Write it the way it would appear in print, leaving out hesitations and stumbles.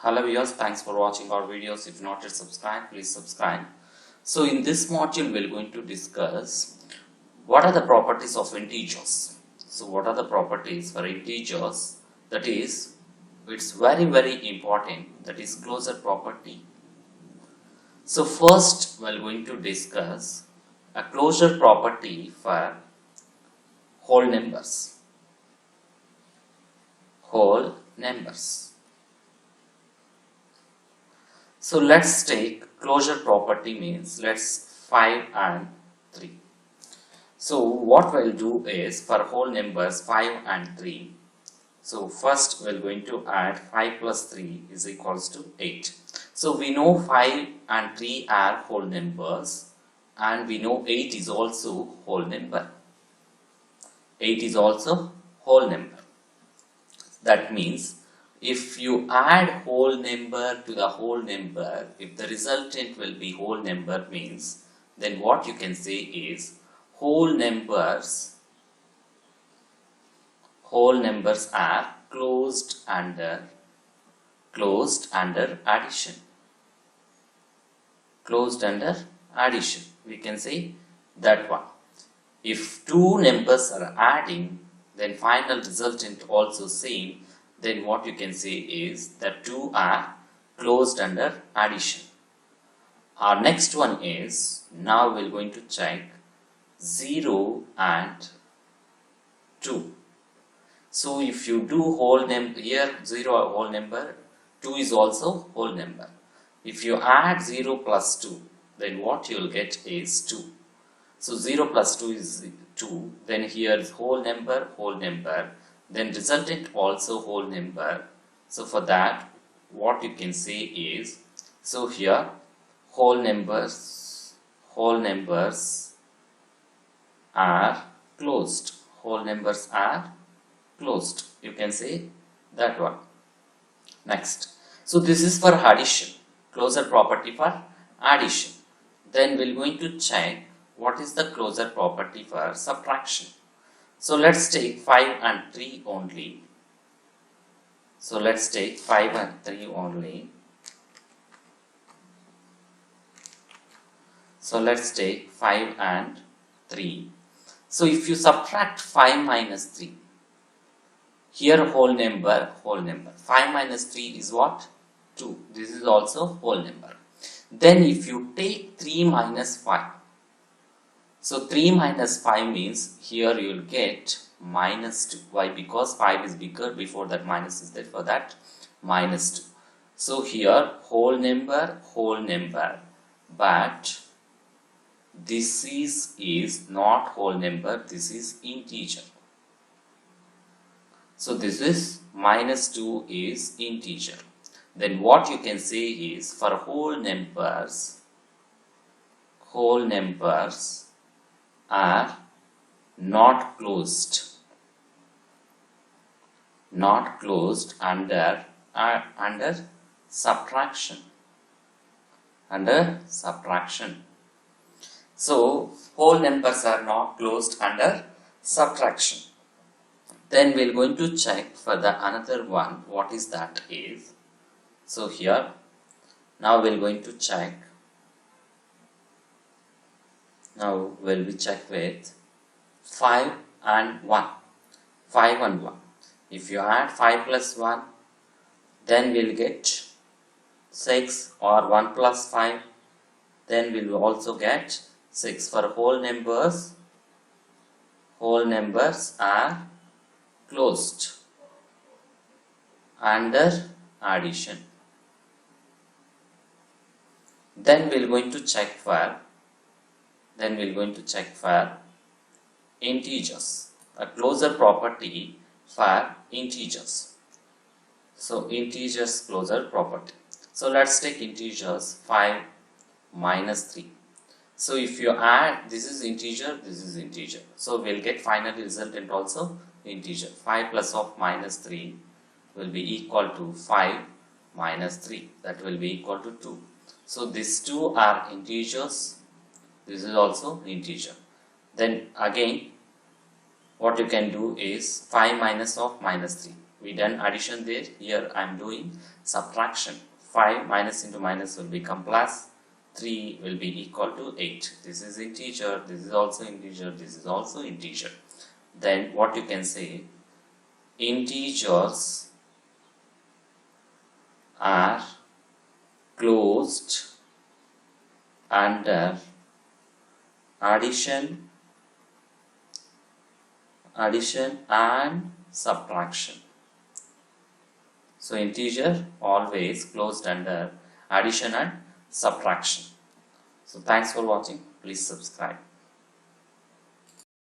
Hello viewers, thanks for watching our videos. If not yet subscribed, please subscribe. So in this module we are going to discuss what are the properties of integers. So what are the properties for integers? That is, it's very important, that is closure property. So first we are going to discuss a closure property for whole numbers. Whole numbers. So let's take closure property means let's 5 and 3. So what we'll do is for whole numbers 5 and 3. So first we're going to add 5 plus 3 is equals to 8. So we know 5 and 3 are whole numbers and we know 8 is also whole number. 8 is also whole number. That means if you add whole number to the whole number, if the resultant will be whole number means, then what you can say is whole numbers are closed under addition. Closed under addition. We can say that one. If two numbers are adding, then final resultant also same. Then what you can say is that two are closed under addition. Our next one is, now we're going to check 0 and 2. So if you do whole number, here 0 a whole number, 2 is also whole number. If you add 0 plus 2, then what you will get is 2. So 0 plus 2 is 2, then here is whole number, then resultant also whole number. So for that what you can say is, so here whole numbers are closed. Whole numbers are closed. You can say that one. Next. So this is for addition. Closure property for addition. Then we're going to check what is the closure property for subtraction. So let's take 5 and 3 only. So let's take 5 and 3 only. So let's take 5 and 3. So if you subtract 5 minus 3, here whole number. 5 minus 3 is what? 2. This is also whole number. Then if you take 3 minus 5, so 3 minus 5 means here you will get minus 2. Why? Because 5 is bigger, before that minus is there, for that minus 2. So here whole number, but this is not whole number, this is integer. So this is minus 2 is integer. Then what you can say is for whole numbers are not closed under subtraction. So whole numbers are not closed under subtraction. Then we're going to check for the another one. What is that is? So here now we're going to check. Now will we check with 5 and 1. 5 and 1. If you add 5 plus 1, then we'll get 6, or 1 plus 5, then we'll also get 6. For whole numbers are closed under addition. Then we're going to check for integers, a closure property for integers. So integers closure property. So let's take integers 5 minus 3. So if you add, this is integer, so we'll get final resultant also integer. 5 plus of minus 3 will be equal to 5 minus 3, that will be equal to 2. So these two are integers, this is also integer. Then again what you can do is 5 minus of minus 3 We done addition there. Here I am doing subtraction. 5 minus into minus will become plus. 3 will be equal to 8. This is integer, this is also integer, this is also integer. Then what you can say, integers are closed under addition and subtraction. So integer always closed under addition and subtraction. So thanks for watching. Please subscribe.